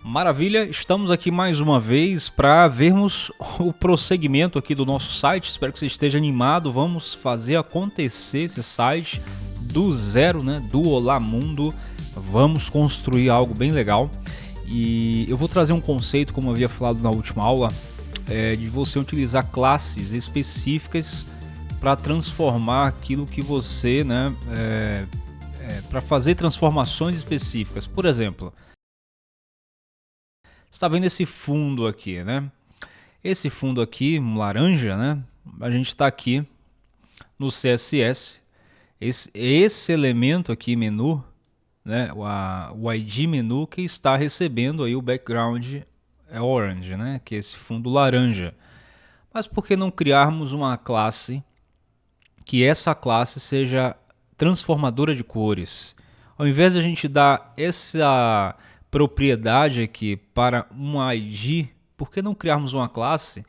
Maravilha, estamos aqui mais uma vez para vermos o prosseguimento aqui do nosso site. Espero que você esteja animado. Vamos fazer acontecer esse site do zero, né? Do Olá Mundo. Vamos construir algo bem legal. E eu vou trazer um conceito, como eu havia falado na última aula, de você utilizar classes específicas para transformar aquilo que você, né? Para fazer transformações específicas. Por exemplo, você está vendo esse fundo aqui, né? Esse fundo aqui, um laranja, né? A gente está aqui no CSS. Esse elemento aqui, menu, né? O ID menu que está recebendo aí o background orange, né? Que é esse fundo laranja. Mas por que não criarmos uma classe que essa classe seja transformadora de cores? Ao invés de a gente dar essa propriedade aqui para um ID, por que não criarmos uma classe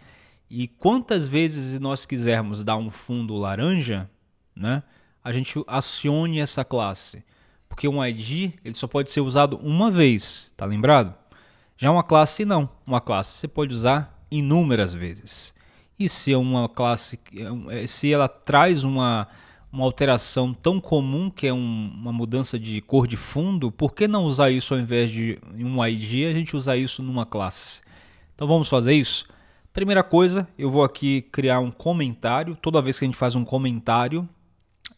e quantas vezes nós quisermos dar um fundo laranja, né, a gente acione essa classe? Porque um ID ele só pode ser usado uma vez, tá lembrado? Já uma classe não. Uma classe você pode usar inúmeras vezes. E se é uma classe, se ela traz uma alteração tão comum que é uma mudança de cor de fundo, por que não usar isso ao invés de um ID, a gente usar isso numa classe? Então vamos fazer isso? Primeira coisa, eu vou aqui criar um comentário. Toda vez que a gente faz um comentário,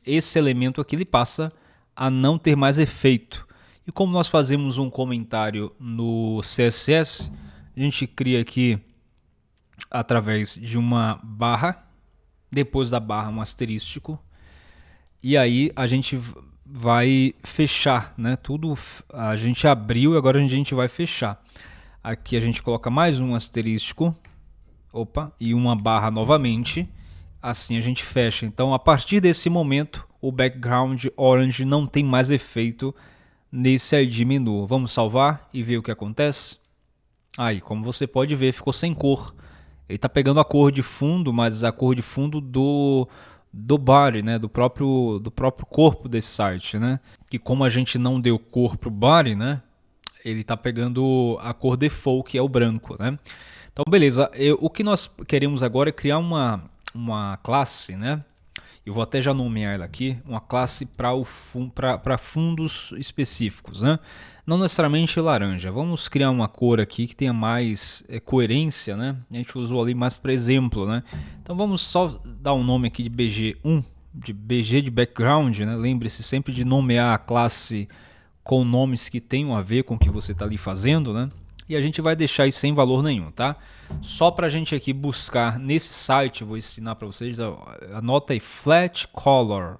esse elemento aqui ele passa a não ter mais efeito. E como nós fazemos um comentário no CSS, a gente cria aqui através de uma barra, depois da barra um asterístico, e aí a gente vai fechar, né? Tudo a gente abriu e agora a gente vai fechar. Aqui a gente coloca mais um asterístico, e uma barra novamente. Assim a gente fecha. Então a partir desse momento o background orange não tem mais efeito nesse ID menu. Vamos salvar e ver o que acontece? Aí, como você pode ver, ficou sem cor. Ele está pegando a cor de fundo, mas a cor de fundo do body, né? do próprio corpo desse site, né? Que como a gente não deu cor para o body, né? Ele está pegando a cor default, que é o branco, né? Então, beleza. O que nós queremos agora é criar uma classe, né? Eu vou até já nomear ela aqui, uma classe para fundos específicos, né? Não necessariamente laranja. Vamos criar uma cor aqui que tenha mais coerência, né? A gente usou ali mais para exemplo, né? Então vamos só dar um nome aqui de BG1, de BG de background, né? Lembre-se sempre de nomear a classe com nomes que tenham a ver com o que você está ali fazendo, né? E a gente vai deixar isso sem valor nenhum, tá? Só para a gente aqui buscar nesse site, vou ensinar para vocês, anota aí Flat Colors.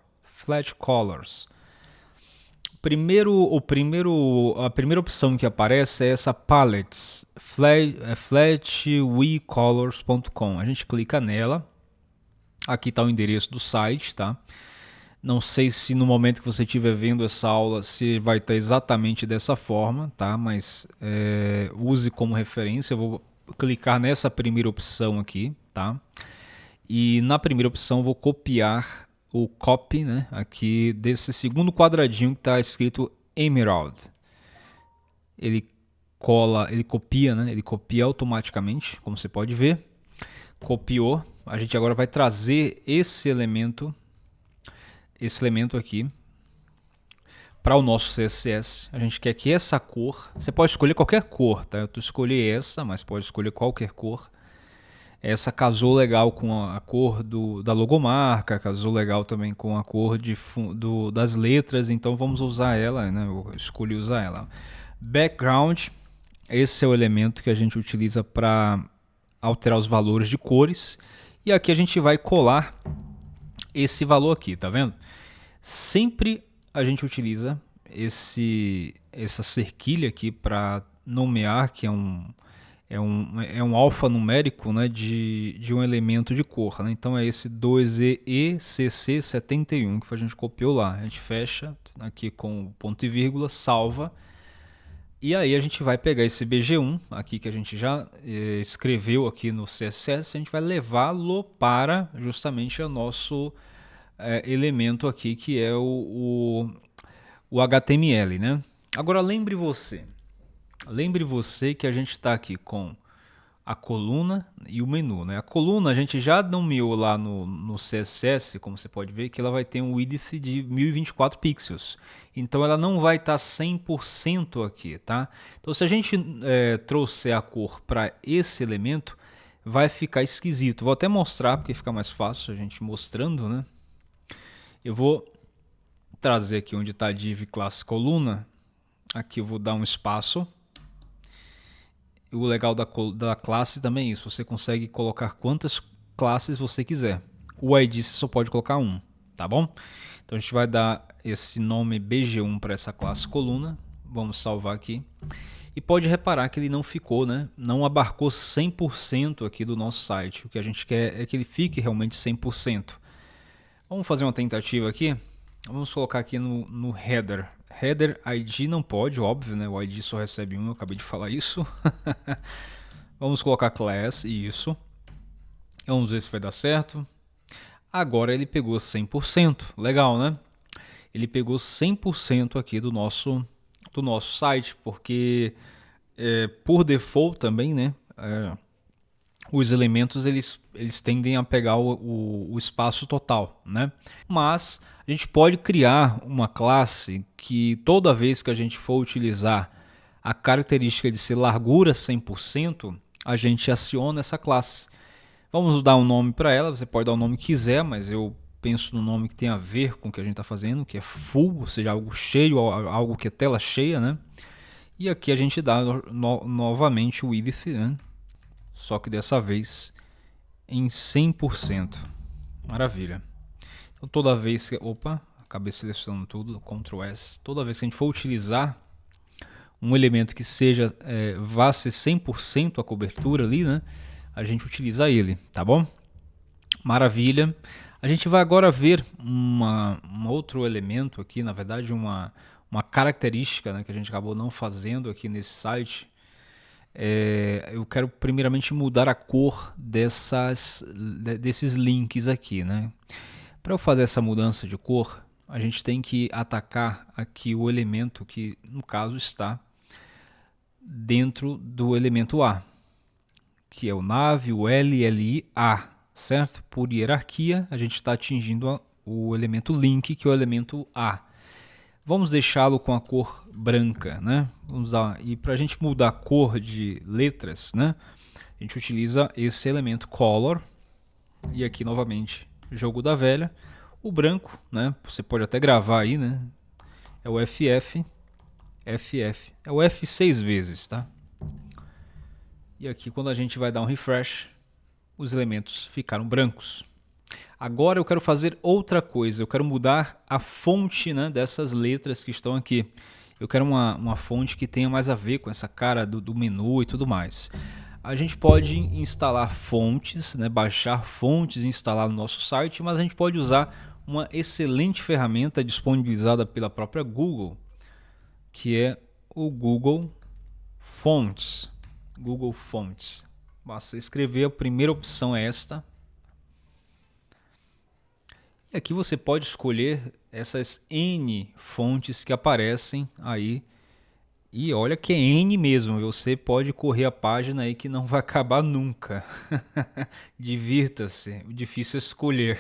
A primeira opção que aparece é essa Palettes, flatwecolors.com. A gente clica nela, aqui está o endereço do site, tá? Não sei se no momento que você estiver vendo essa aula se vai estar exatamente dessa forma, tá? Mas use como referência. Eu vou clicar nessa primeira opção aqui, tá? E na primeira opção eu vou copiar o copy, né? Aqui desse segundo quadradinho que está escrito Emerald. Ele copia, né? Ele copia automaticamente, como você pode ver. Copiou. A gente agora vai trazer esse elemento aqui para o nosso CSS. A gente quer que essa cor, você pode escolher qualquer cor, tá? Eu escolhi essa, mas pode escolher qualquer cor. Essa casou legal com a cor da logomarca, casou legal também com a cor das letras, então vamos usar ela, né? Eu escolhi usar ela. Background, esse é o elemento que a gente utiliza para alterar os valores de cores. E aqui a gente vai colar esse valor aqui, tá vendo? Sempre a gente utiliza essa cerquilha aqui para nomear, que é um alfanumérico, né, de um elemento de cor. Né? Então é esse 2EECC71 que a gente copiou lá. A gente fecha aqui com ponto e vírgula, salva. E aí a gente vai pegar esse BG1 aqui que a gente já escreveu aqui no CSS, a gente vai levá-lo para justamente o nosso elemento aqui que é o HTML, né? Agora lembre você, Lembre você que a gente está aqui com a coluna e o menu, né? A coluna a gente já nomeou lá no CSS, como você pode ver, que ela vai ter um width de 1024 pixels. Então ela não vai estar 100% aqui, tá? Então se a gente trouxer a cor para esse elemento, vai ficar esquisito. Vou até mostrar porque fica mais fácil a gente mostrando, né? Eu vou trazer aqui onde está a div classe coluna. Aqui eu vou dar um espaço. E o legal da classe também é isso. Você consegue colocar quantas classes você quiser. O ID você só pode colocar um, tá bom? Então a gente vai dar esse nome BG1 para essa classe coluna. Vamos salvar aqui. E pode reparar que ele não ficou, né? Não abarcou 100% aqui do nosso site. O que a gente quer é que ele fique realmente 100%. Vamos fazer uma tentativa aqui. Vamos colocar aqui no header. Header ID não pode, óbvio, né? O ID só recebe um, eu acabei de falar isso. Vamos colocar class, isso. Vamos ver se vai dar certo. Agora ele pegou 100%. Legal, né? Ele pegou 100% aqui do nosso site, porque por default também, né? Os elementos eles tendem a pegar o espaço total, né? Mas a gente pode criar uma classe que toda vez que a gente for utilizar a característica de ser largura 100%, a gente aciona essa classe. Vamos dar um nome para ela, você pode dar o nome que quiser, mas eu penso no nome que tem a ver com o que a gente está fazendo, que é full, ou seja, algo cheio, algo que é tela cheia, né? E aqui a gente dá novamente o width, né? Só que dessa vez em 100%. Maravilha. Então toda vez que... Opa, acabei selecionando tudo, Ctrl S. Toda vez que a gente for utilizar um elemento que seja vá ser 100% a cobertura ali, né? A gente utiliza ele, tá bom? Maravilha. A gente vai agora ver um outro elemento aqui, na verdade uma característica, né, que a gente acabou não fazendo aqui nesse site. Eu quero primeiramente mudar a cor desses links aqui, né? Para eu fazer essa mudança de cor, a gente tem que atacar aqui o elemento que, no caso, está dentro do elemento A, que é o nav, o LLI A, certo? Por hierarquia, a gente está atingindo o elemento link, que é o elemento A. Vamos deixá-lo com a cor branca, né? E para a gente mudar a cor de letras, né? A gente utiliza esse elemento color. E aqui novamente, jogo da velha. O branco, né? Você pode até gravar aí, né? É o FF. FF. É o F 6 vezes, tá? E aqui quando a gente vai dar um refresh, os elementos ficaram brancos. Agora eu quero fazer outra coisa, eu quero mudar a fonte, né, dessas letras que estão aqui. Eu quero uma fonte que tenha mais a ver com essa cara do menu e tudo mais. A gente pode instalar fontes, né, baixar fontes e instalar no nosso site, mas a gente pode usar uma excelente ferramenta disponibilizada pela própria Google, que é o Google Fonts. Google Fonts. Basta escrever, a primeira opção é esta. E aqui você pode escolher essas N fontes que aparecem aí. E olha que é N mesmo, você pode correr a página aí que não vai acabar nunca. Divirta-se, difícil é escolher.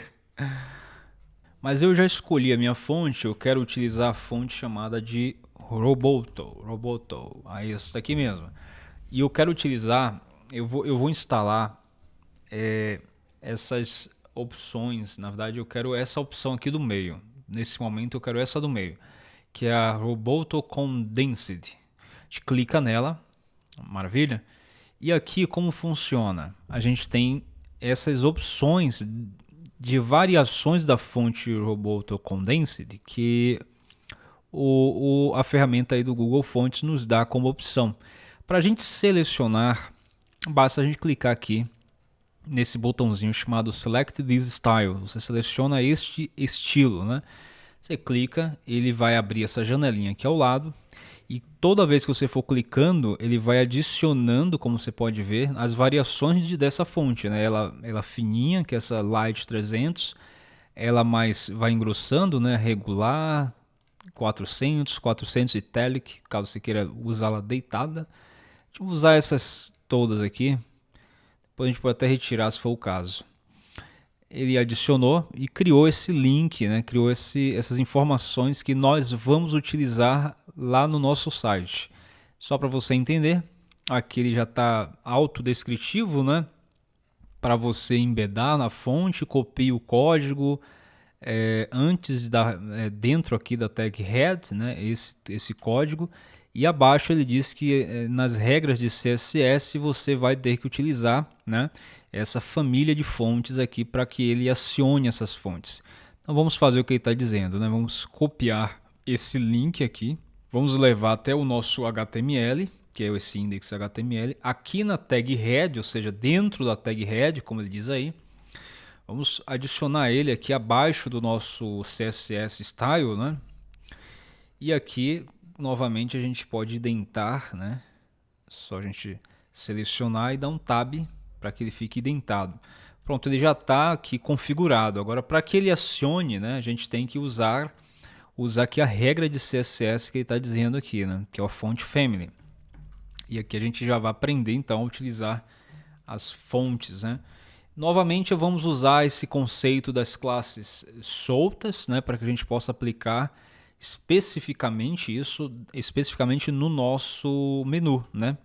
Mas eu já escolhi a minha fonte, eu quero utilizar a fonte chamada de Roboto, essa aqui mesmo. E eu quero utilizar, eu vou instalar essas opções, na verdade eu quero essa opção aqui do meio. Nesse momento eu quero essa do meio, que é a Roboto Condensed. A gente clica nela, maravilha. E aqui como funciona? A gente tem essas opções de variações da fonte Roboto Condensed que a ferramenta aí do Google Fonts nos dá como opção. Para a gente selecionar, basta a gente clicar aqui nesse botãozinho chamado Select this Style. Você seleciona este estilo, né? Você clica, ele vai abrir essa janelinha aqui ao lado e toda vez que você for clicando, ele vai adicionando, como você pode ver, as variações dessa fonte, né? Ela fininha, que é essa Light 300, ela mais vai engrossando, né? Regular, 400, 400 Italic, caso você queira usá-la deitada. Deixa eu usar essas todas aqui. Depois a gente pode até retirar se for o caso. Ele adicionou e criou esse link, né? Criou essas informações que nós vamos utilizar lá no nosso site. Só para você entender, aqui ele já está autodescritivo, né? Para você embedar na fonte, copie o código antes dentro aqui da tag head, né? Esse código. E abaixo ele diz que nas regras de CSS você vai ter que utilizar, né, essa família de fontes aqui para que ele acione essas fontes. Então vamos fazer o que ele está dizendo, né? Vamos copiar esse link aqui, vamos levar até o nosso HTML, que é esse index HTML, aqui na tag head, ou seja, dentro da tag head, como ele diz aí. Vamos adicionar ele aqui abaixo do nosso CSS style, né? E aqui novamente a gente pode identar, né? Só a gente selecionar e dar um tab para que ele fique identado. Pronto, ele já está aqui configurado. Agora, para que ele acione, né, a gente tem que usar aqui a regra de CSS que ele está dizendo aqui, né, que é o font family. E aqui a gente já vai aprender então a utilizar as fontes, né? Novamente vamos usar esse conceito das classes soltas, né, para que a gente possa aplicar especificamente no nosso menu, né?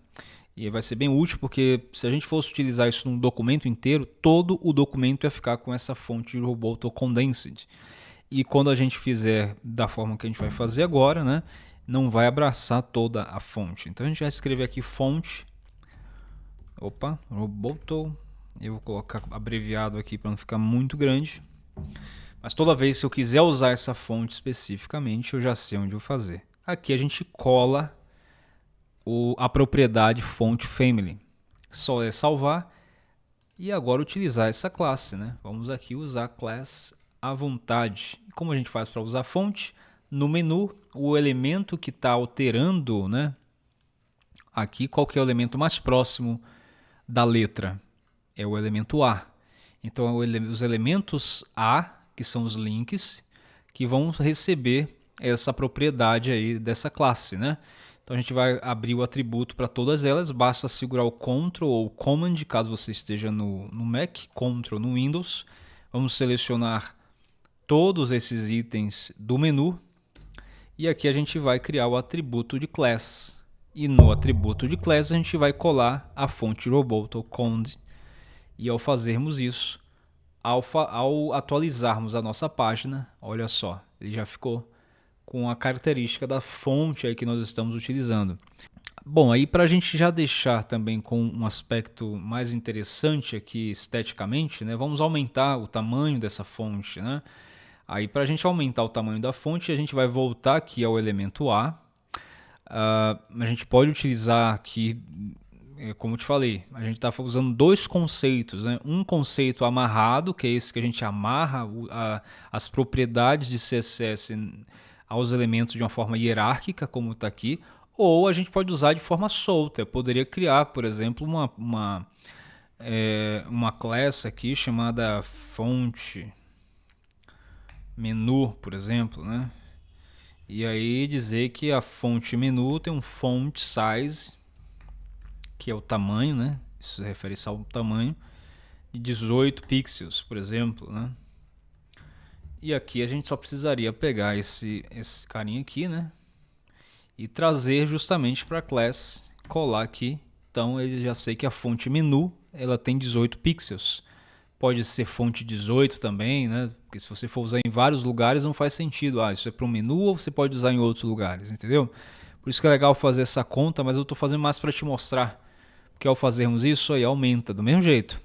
E vai ser bem útil porque se a gente fosse utilizar isso num documento inteiro, todo o documento ia ficar com essa fonte Roboto Condensed. E quando a gente fizer da forma que a gente vai fazer agora, né, não vai abraçar toda a fonte. Então a gente vai escrever aqui fonte, Roboto. Eu vou colocar abreviado aqui para não ficar muito grande. Mas toda vez que eu quiser usar essa fonte especificamente, eu já sei onde eu fazer. Aqui a gente cola a propriedade font family. Só é salvar e agora utilizar essa classe, né? Vamos aqui usar class à vontade. Como a gente faz para usar fonte? No menu, o elemento que está alterando, né? Aqui, qual que é o elemento mais próximo da letra? É o elemento A. Então, os elementos A, que são os links, que vão receber essa propriedade aí dessa classe, né? Então, a gente vai abrir o atributo para todas elas. Basta segurar o Ctrl ou Command, caso você esteja no Mac, Ctrl no Windows. Vamos selecionar todos esses itens do menu. E aqui a gente vai criar o atributo de class. E no atributo de class, a gente vai colar a fonte Roboto Cond. E ao fazermos isso, ao atualizarmos a nossa página, olha só, ele já ficou com a característica da fonte aí que nós estamos utilizando. Bom, aí para a gente já deixar também com um aspecto mais interessante aqui esteticamente, né, vamos aumentar o tamanho dessa fonte, né? Aí para a gente aumentar o tamanho da fonte, a gente vai voltar aqui ao elemento A. A gente pode utilizar aqui, como eu te falei, a gente está usando dois conceitos, né? Um conceito amarrado, que é esse que a gente amarra as propriedades de CSS aos elementos de uma forma hierárquica, como está aqui, ou a gente pode usar de forma solta. Eu poderia criar, por exemplo, uma classe aqui chamada fonte menu, por exemplo, né? E aí dizer que a fonte menu tem um font size, que é o tamanho, né? Isso refere-se ao tamanho de 18 pixels, por exemplo, né? E aqui a gente só precisaria pegar esse carinha aqui, né? E trazer justamente para a class, colar aqui. Então eu já sei que a fonte menu ela tem 18 pixels. Pode ser fonte 18 também, né? Porque se você for usar em vários lugares não faz sentido. Isso é para um menu ou você pode usar em outros lugares, entendeu? Por isso que é legal fazer essa conta, mas eu estou fazendo mais para te mostrar. Porque ao fazermos isso, aí aumenta do mesmo jeito.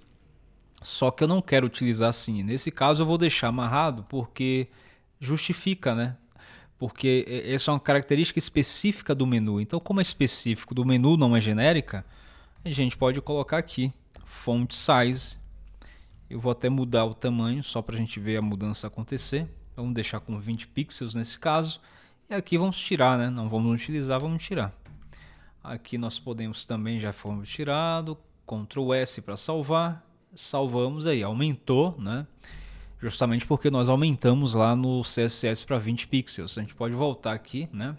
Só que eu não quero utilizar assim. Nesse caso eu vou deixar amarrado porque justifica, né? Porque essa é uma característica específica do menu. Então, como é específico do menu, não é genérica, a gente pode colocar aqui font size. Eu vou até mudar o tamanho só para a gente ver a mudança acontecer. Vamos deixar com 20 pixels nesse caso. E aqui vamos tirar, né? Não vamos utilizar, vamos tirar. Aqui nós podemos também, já fomos tirado, Ctrl S para salvar. Salvamos aí, aumentou, né? justamente porque nós aumentamos lá no CSS para 20 pixels. A gente pode voltar aqui, né?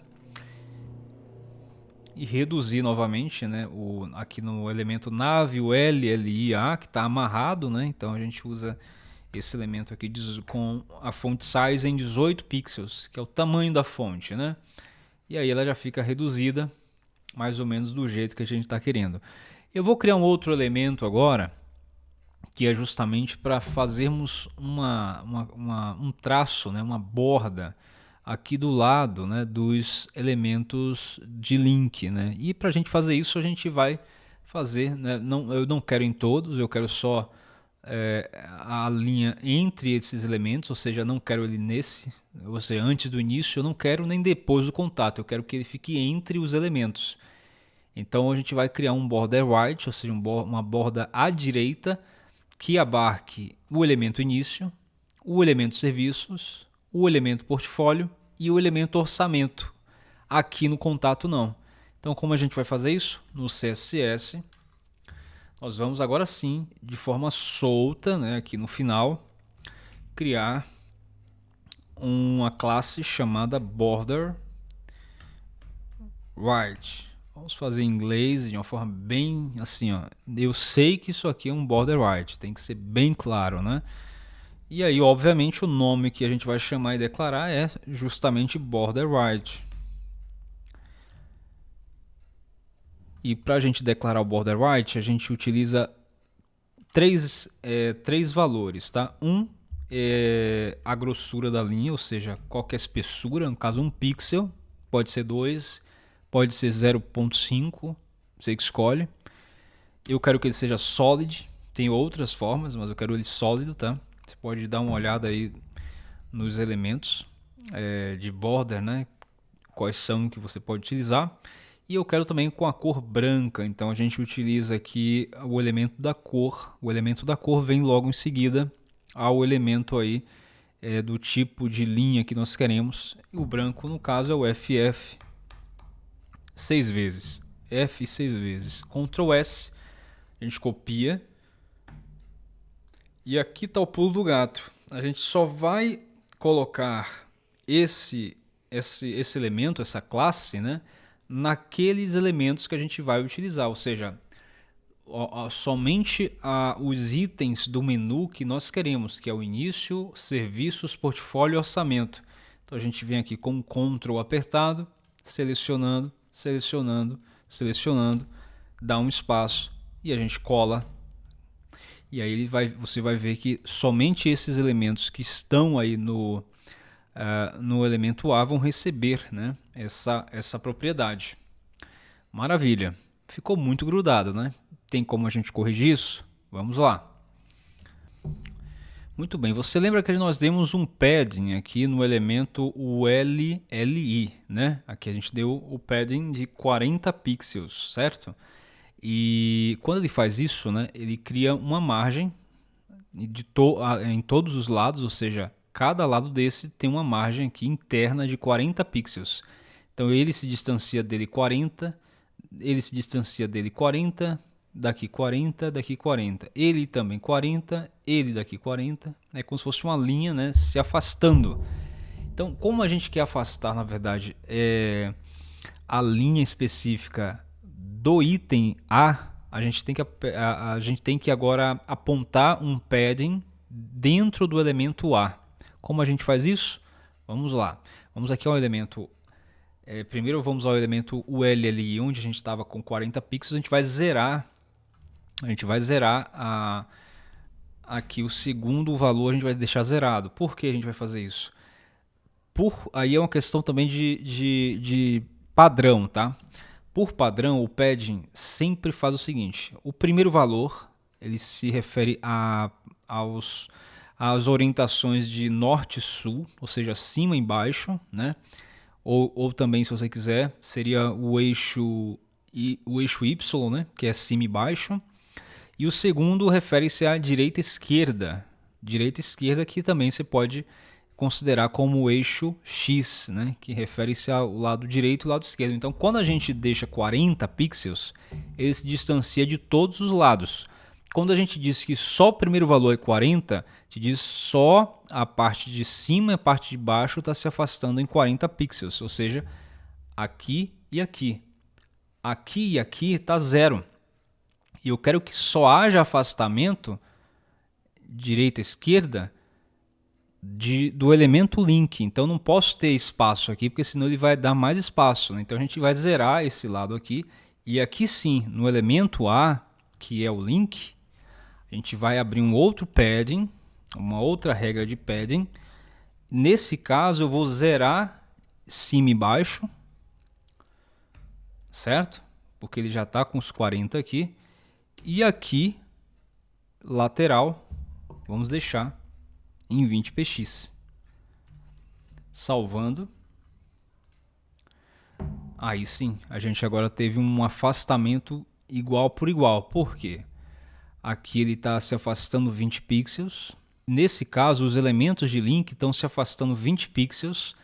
E reduzir novamente, né? Aqui no elemento nave, o LLIA, que está amarrado, né? Então a gente usa esse elemento aqui com a font size em 18 pixels, que é o tamanho da fonte, né? E aí ela já fica reduzida, mais ou menos do jeito que a gente está querendo. Eu vou criar um outro elemento agora, que é justamente para fazermos um traço, né, uma borda aqui do lado, né, dos elementos de link, né? E para a gente fazer isso, a gente vai fazer, né, eu não quero em todos, eu quero só a linha entre esses elementos, ou seja, não quero ele nesse, ou seja, antes do início, eu não quero nem depois do contato, eu quero que ele fique entre os elementos. Então a gente vai criar um border right, ou seja, uma borda à direita, que abarque o elemento início, o elemento serviços, o elemento portfólio e o elemento orçamento. Aqui no contato não. Então como a gente vai fazer isso? No CSS, nós vamos agora sim, de forma solta, né, aqui no final, criar uma classe chamada border right. Vamos fazer em inglês de uma forma bem assim, ó. Eu sei que isso aqui é um border right, tem que ser bem claro, né? E aí, obviamente, o nome que a gente vai chamar e declarar é justamente border right. E para a gente declarar o border right, a gente utiliza três valores, tá? Um é a grossura da linha, ou seja, qual que é a espessura, no caso 1 pixel, pode ser 2, pode ser 0.5, você que escolhe. Eu quero que ele seja solid, tem outras formas, mas eu quero ele sólido, tá? Você pode dar uma olhada aí nos elementos de border, né? Quais são que você pode utilizar. E eu quero também com a cor branca, então a gente utiliza aqui o elemento da cor. O elemento da cor vem logo em seguida ao elemento aí do tipo de linha que nós queremos. E o branco, no caso, é o FF 6 vezes. F 6 vezes. Ctrl S, a gente copia. E aqui está o pulo do gato. A gente só vai colocar esse elemento, essa classe, né, naqueles elementos que a gente vai utilizar. Ou seja, somente os itens do menu que nós queremos, que é o início, serviços, portfólio e orçamento. Então a gente vem aqui com o Ctrl apertado, selecionando, selecionando, selecionando, dá um espaço e a gente cola. E aí você vai ver que somente esses elementos que estão aí no elemento A vão receber, né, essa propriedade. Maravilha. Ficou muito grudado, né? Tem como a gente corrigir isso? Vamos lá. Muito bem, você lembra que nós demos um padding aqui no elemento LLI, né? Aqui a gente deu o padding de 40 pixels, certo? E quando ele faz isso, né, ele cria uma margem em todos os lados, ou seja, cada lado desse tem uma margem aqui interna de 40 pixels. Então ele se distancia dele 40, ele se distancia dele 40, daqui 40, daqui 40. Ele também 40, ele daqui 40. É como se fosse uma linha, né, se afastando. Então, como a gente quer afastar, na verdade, a linha específica do item a gente tem que agora apontar um padding dentro do elemento A. Como a gente faz isso? Vamos lá. Vamos aqui ao elemento. Primeiro vamos ao elemento ULLI, onde a gente estava com 40 pixels. A gente vai zerar. Aqui o segundo valor a gente vai deixar zerado. Por que a gente vai fazer isso? Aí é uma questão também de padrão, tá? Por padrão, o padding sempre faz o seguinte: o primeiro valor ele se refere às orientações de norte e sul, ou seja, cima e baixo, né? Ou também, se você quiser, seria o eixo Y, né? Que é cima e baixo. E o segundo refere-se à direita e esquerda. Direita e esquerda que também você pode considerar como o eixo X, né, que refere-se ao lado direito e lado esquerdo. Então, quando a gente deixa 40 pixels, ele se distancia de todos os lados. Quando a gente diz que só o primeiro valor é 40, te diz só a parte de cima e a parte de baixo está se afastando em 40 pixels, ou seja, aqui e aqui. Aqui e aqui está 0. E eu quero que só haja afastamento direita e esquerda do elemento link. Então não posso ter espaço aqui, porque senão ele vai dar mais espaço, né? Então a gente vai zerar esse lado aqui. E aqui sim, no elemento A, que é o link, a gente vai abrir um outro padding, uma outra regra de padding. Nesse caso eu vou zerar cima e baixo, certo? Porque ele já está com os 40 aqui. E aqui, lateral, vamos deixar em 20px. Salvando. Aí sim, a gente agora teve um afastamento igual por igual. Por quê? Aqui ele está se afastando 20 pixels. Nesse caso, os elementos de link estão se afastando 20 pixels,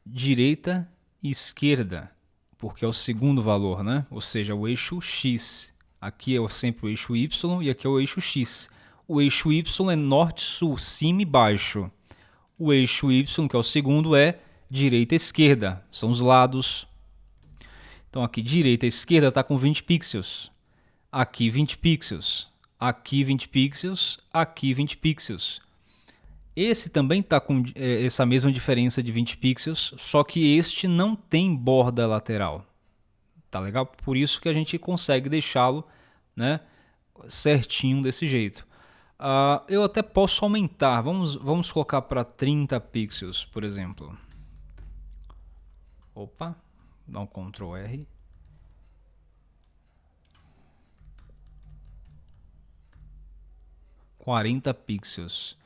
direita e esquerda, porque é o segundo valor, né? Ou seja, o eixo X. Aqui é sempre o eixo Y e aqui é o eixo X. O eixo Y é norte-sul, cima e baixo. O eixo Y, que é o segundo, é direita e esquerda. São os lados. Então aqui, direita e esquerda está com 20 pixels. Aqui 20 pixels. Aqui 20 pixels. Aqui 20 pixels. Esse também está com essa mesma diferença de 20 pixels, só que este não tem borda lateral. Tá legal? Por isso que a gente consegue deixá-lo, né, certinho desse jeito. Eu até posso aumentar. Vamos colocar para 30 pixels, por exemplo. Opa, dá um Ctrl R. – 40 pixels.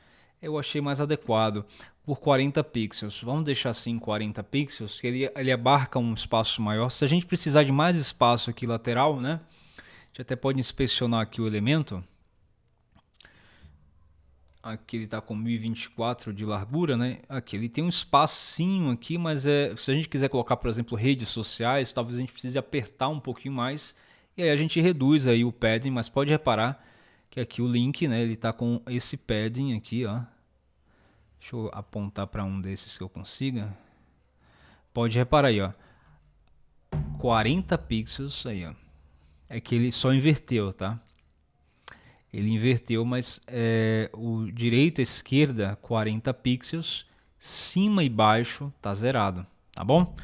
Eu achei mais adequado por 40 pixels. Vamos deixar assim 40 pixels, que ele abarca um espaço maior. Se a gente precisar de mais espaço aqui lateral, né? A gente até pode inspecionar aqui o elemento. Aqui ele está com 1024 de largura, né? Aqui ele tem um espacinho aqui, mas se a gente quiser colocar, por exemplo, redes sociais, talvez a gente precise apertar um pouquinho mais. E aí a gente reduz aí o padding, mas pode reparar que aqui o link, né, ele está com esse padding aqui, ó. Deixa eu apontar para um desses que eu consiga. Pode reparar aí, ó. 40 pixels aí, ó. É que ele só inverteu, tá? Ele inverteu, mas o direita e esquerda 40 pixels, cima e baixo tá zerado, tá bom?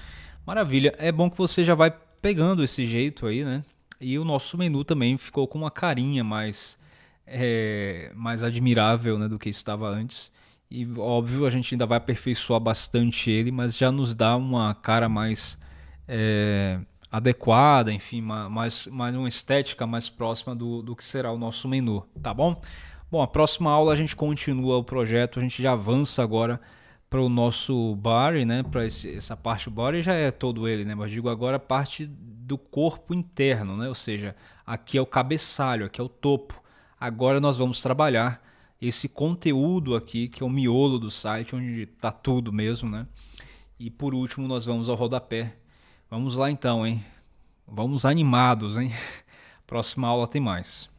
Maravilha, é bom que você já vai pegando esse jeito aí, né? E o nosso menu também ficou com uma carinha mais admirável, né, do que estava antes. E óbvio, a gente ainda vai aperfeiçoar bastante ele, mas já nos dá uma cara mais adequada, enfim, mais uma estética mais próxima do que será o nosso menu, tá bom? Bom, a próxima aula a gente continua o projeto, a gente já avança agora para o nosso body, né? Para essa parte do body já é todo ele, né? Mas digo agora a parte do corpo interno, né? Ou seja, aqui é o cabeçalho, aqui é o topo. Agora nós vamos trabalhar esse conteúdo aqui, que é o miolo do site, onde está tudo mesmo, né? E por último nós vamos ao rodapé. Vamos lá então, hein? Vamos animados, hein? Próxima aula tem mais.